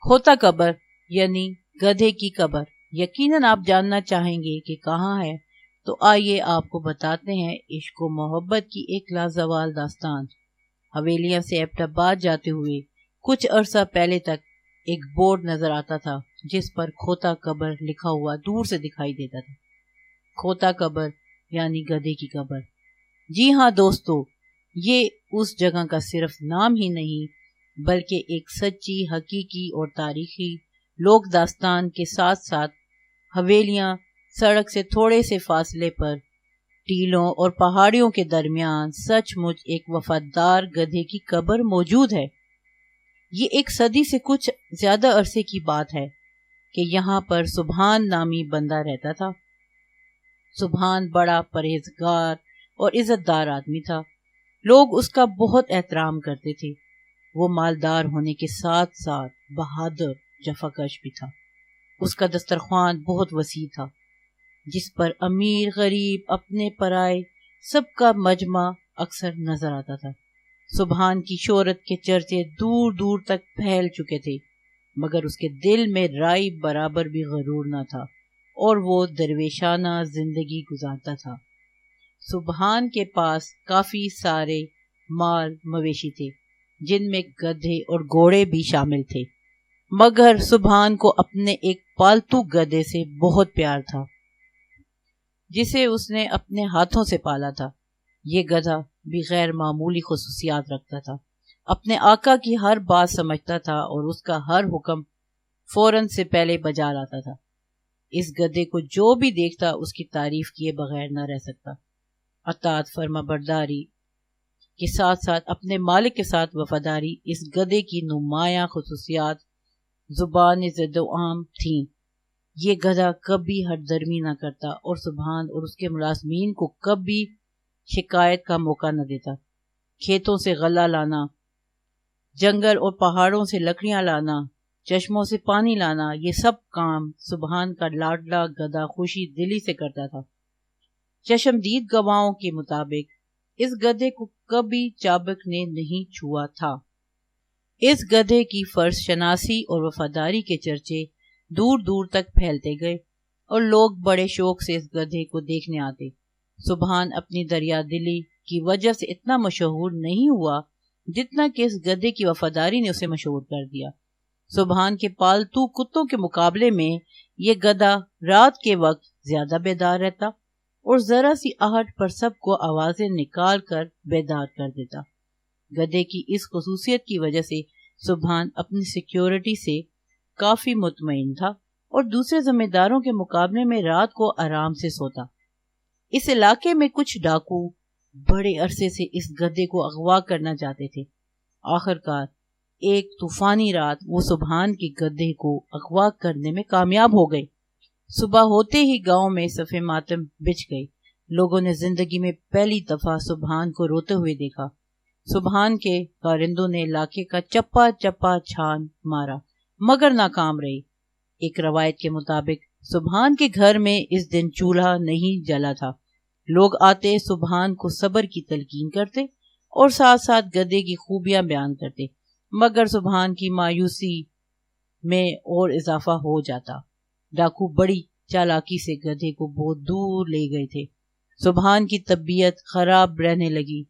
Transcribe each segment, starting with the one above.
کھوتا قبر یعنی گدھے کی قبر یقیناً آپ جاننا چاہیں گے کہ کہاں ہے، تو آئیے آپ کو بتاتے ہیں عشق و محبت کی ایک لازوال داستان۔ حویلیاں سے ایبٹ آباد جاتے ہوئے کچھ عرصہ پہلے تک ایک بورڈ نظر آتا تھا جس پر کھوتا قبر لکھا ہوا دور سے دکھائی دیتا تھا۔ کھوتا قبر یعنی گدھے کی قبر۔ جی ہاں دوستو، یہ اس جگہ کا صرف نام ہی نہیں بلکہ ایک سچی، حقیقی اور تاریخی لوک داستان کے ساتھ ساتھ حویلیاں سڑک سے تھوڑے سے فاصلے پر ٹیلوں اور پہاڑیوں کے درمیان سچ مچ ایک وفادار گدھے کی قبر موجود ہے۔ یہ ایک صدی سے کچھ زیادہ عرصے کی بات ہے کہ یہاں پر سبحان نامی بندہ رہتا تھا۔ سبحان بڑا پرہیزگار اور عزت دار آدمی تھا۔ لوگ اس کا بہت احترام کرتے تھے۔ وہ مالدار ہونے کے ساتھ ساتھ بہادر جفاکش بھی تھا۔ اس کا دسترخوان بہت وسیع تھا جس پر امیر، غریب، اپنے پرائے سب کا مجمع اکثر نظر آتا تھا۔ سبحان کی شہرت کے چرچے دور دور تک پھیل چکے تھے، مگر اس کے دل میں رائی برابر بھی غرور نہ تھا اور وہ درویشانہ زندگی گزارتا تھا۔ سبحان کے پاس کافی سارے مال مویشی تھے جن میں گدھے اور گھوڑے بھی شامل تھے، مگر سبحان کو اپنے ایک پالتو گدھے سے بہت پیار تھا جسے اس نے اپنے ہاتھوں سے پالا تھا۔ یہ گدھا بھی غیر معمولی خصوصیات رکھتا تھا، اپنے آقا کی ہر بات سمجھتا تھا اور اس کا ہر حکم فوراً سے پہلے بجا لاتا تھا۔ اس گدھے کو جو بھی دیکھتا اس کی تعریف کیے بغیر نہ رہ سکتا۔ اطاعت، فرما برداری کے ساتھ ساتھ اپنے مالک کے ساتھ وفاداری اس گدھے کی نمایاں خصوصیات زبان زد و عام تھیں۔ یہ گدھا کبھی ہٹ درمی نہ کرتا اور سبحان اور اس کے ملازمین کو کبھی شکایت کا موقع نہ دیتا۔ کھیتوں سے غلہ لانا، جنگل اور پہاڑوں سے لکڑیاں لانا، چشموں سے پانی لانا، یہ سب کام سبحان کا لاڈلا گدھا خوشی دلی سے کرتا تھا۔ چشمدید گواہوں کے مطابق اس گدھے کو کبھی چابک نے نہیں چھوا تھا۔ اس گدھے کی فرض شناسی اور وفاداری کے چرچے دور دور تک پھیلتے گئے اور لوگ بڑے شوق سے اس گدھے کو دیکھنے آتے۔ سبحان اپنی دریا دلی کی وجہ سے اتنا مشہور نہیں ہوا جتنا کہ اس گدھے کی وفاداری نے اسے مشہور کر دیا۔ سبحان کے پالتو کتوں کے مقابلے میں یہ گدھا رات کے وقت زیادہ بیدار رہتا اور ذرا سی آہٹ پر سب کو آوازیں نکال کر بیدار کر دیتا۔ گدھے کی اس خصوصیت کی وجہ سے سبحان اپنی سیکیورٹی سے کافی مطمئن تھا اور دوسرے ذمہ داروں کے مقابلے میں رات کو آرام سے سوتا۔ اس علاقے میں کچھ ڈاکو بڑے عرصے سے اس گدھے کو اغوا کرنا چاہتے تھے۔ آخرکار ایک طوفانی رات وہ سبحان کے گدھے کو اغوا کرنے میں کامیاب ہو گئے۔ صبح ہوتے ہی گاؤں میں صف ماتم بچھ گئی۔ لوگوں نے زندگی میں پہلی دفعہ سبحان کو روتے ہوئے دیکھا۔ سبحان کے کارندوں نے علاقے کا چپا چپا چھان مارا مگر ناکام رہی۔ ایک روایت کے مطابق سبحان کے گھر میں اس دن چولہا نہیں جلا تھا۔ لوگ آتے سبحان کو صبر کی تلقین کرتے اور ساتھ ساتھ گدھے کی خوبیاں بیان کرتے، مگر سبحان کی مایوسی میں اور اضافہ ہو جاتا۔ ڈاکو بڑی چالاکی سے گدھے کو بہت دور لے گئے تھے۔ سبحان کی طبیعت خراب رہنے لگی،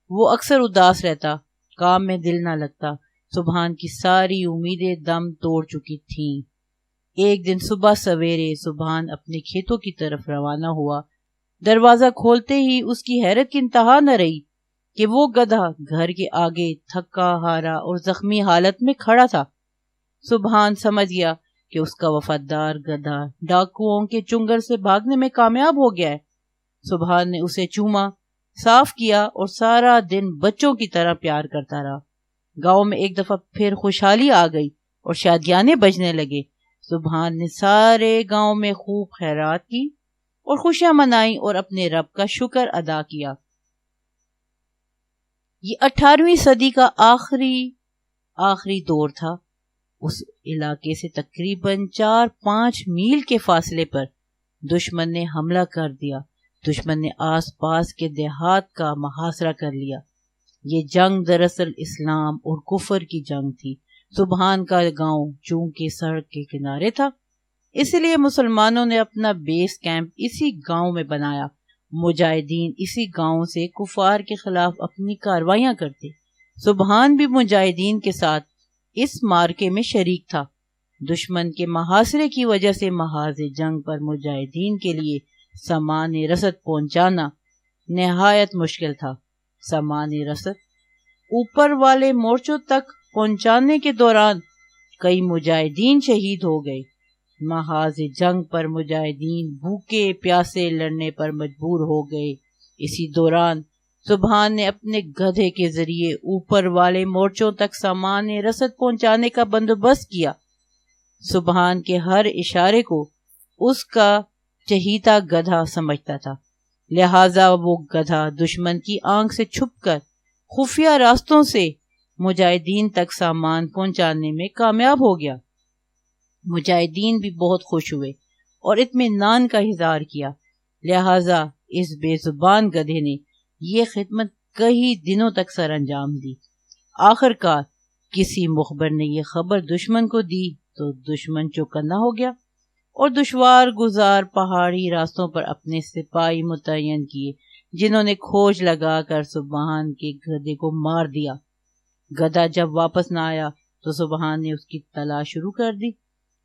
وہ اکثر اداس رہتا، کام میں دل نہ لگتا۔ سبحان کی ساری امیدیں دم توڑ چکی تھیں۔ ایک دن صبح سویرے سبحان اپنے کھیتوں کی طرف روانہ ہوا۔ دروازہ کھولتے ہی اس کی حیرت کی انتہا نہ رہی کہ وہ گدھا گھر کے آگے تھکا ہارا اور زخمی حالت میں کھڑا تھا۔ سبحان سمجھ گیا کہ اس کا وفادار گدھا ڈاکوؤں کے چنگر سے بھاگنے میں کامیاب ہو گیا ہے۔ سبحان نے اسے چوما، صاف کیا اور سارا دن بچوں کی طرح پیار کرتا رہا۔ گاؤں میں ایک دفعہ پھر خوشحالی آ گئی اور شادیانے بجنے لگے۔ سبحان نے سارے گاؤں میں خوب خیرات کی اور خوشیاں منائی اور اپنے رب کا شکر ادا کیا۔ یہ 18ویں صدی کا آخری دور تھا۔ اس علاقے سے تقریباً 4-5 میل کے فاصلے پر دشمن نے حملہ کر دیا۔ دشمن نے آس پاس کے دیہات کا محاصرہ کر لیا۔ یہ جنگ دراصل اسلام اور کفر کی جنگ تھی سبحان کا گاؤں چونکہ سڑک کے کنارے تھا، اس لیے مسلمانوں نے اپنا بیس کیمپ اسی گاؤں میں بنایا۔ مجاہدین اسی گاؤں سے کفار کے خلاف اپنی کاروائیاں کرتے۔ سبحان بھی مجاہدین کے ساتھ اس مارکے میں شریک تھا۔ دشمن کے محاصرے کی وجہ سے محاذ جنگ پر مجاہدین کے لیے سامان رسد پہنچانا نہایت مشکل تھا۔ سامان رسد اوپر والے مورچوں تک پہنچانے کے دوران کئی مجاہدین شہید ہو گئے۔ محاذ جنگ پر مجاہدین بھوکے پیاسے لڑنے پر مجبور ہو گئے۔ اسی دوران سبحان نے اپنے گدھے کے ذریعے اوپر والے مورچوں تک سامان رسد پہنچانے کا بندوبست کیا۔ سبحان کے ہر اشارے کو اس کا چہیتا گدھا سمجھتا تھا، لہذا وہ گدھا دشمن کی آنکھ سے چھپ کر خفیہ راستوں سے مجاہدین تک سامان پہنچانے میں کامیاب ہو گیا۔ مجاہدین بھی بہت خوش ہوئے اور اطمینان کا اظہار کیا، لہذا اس بے زبان گدھے نے یہ خدمت کئی دنوں تک سر انجام دی۔ آخر کار کسی مخبر نے یہ خبر دشمن کو دی تو دشمن چوکنا ہو گیا اور دشوار گزار پہاڑی راستوں پر اپنے سپاہی متعین کیے، جنہوں نے کھوج لگا کر سبحان کے گدھے کو مار دیا۔ گدھا جب واپس نہ آیا تو سبحان نے اس کی تلاش شروع کر دی۔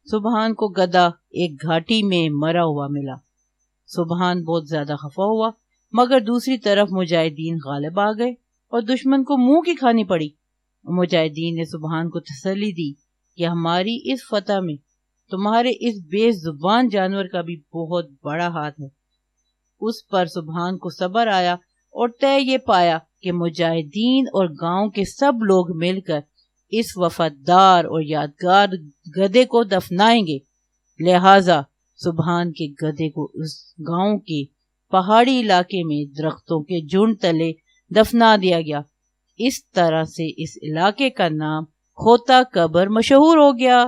سبحان کو گدھا ایک گھاٹی میں مرا ہوا ملا۔ سبحان بہت زیادہ خفا ہوا، مگر دوسری طرف مجاہدین غالب آ گئے اور دشمن کو منہ کی کھانی پڑی۔ مجاہدین نے سبحان کو تسلی دی کہ ہماری اس فتح میں تمہارے اس بے زبان جانور کا بھی بہت بڑا ہاتھ ہے۔ اس پر سبحان کو صبر آیا اور طے یہ پایا کہ مجاہدین اور گاؤں کے سب لوگ مل کر اس وفادار اور یادگار گدھے کو دفنائیں گے، لہذا سبحان کے گدھے کو اس گاؤں کے پہاڑی علاقے میں درختوں کے جھنڈ تلے دفنا دیا گیا۔ اس طرح سے اس علاقے کا نام کھوتا قبر مشہور ہو گیا۔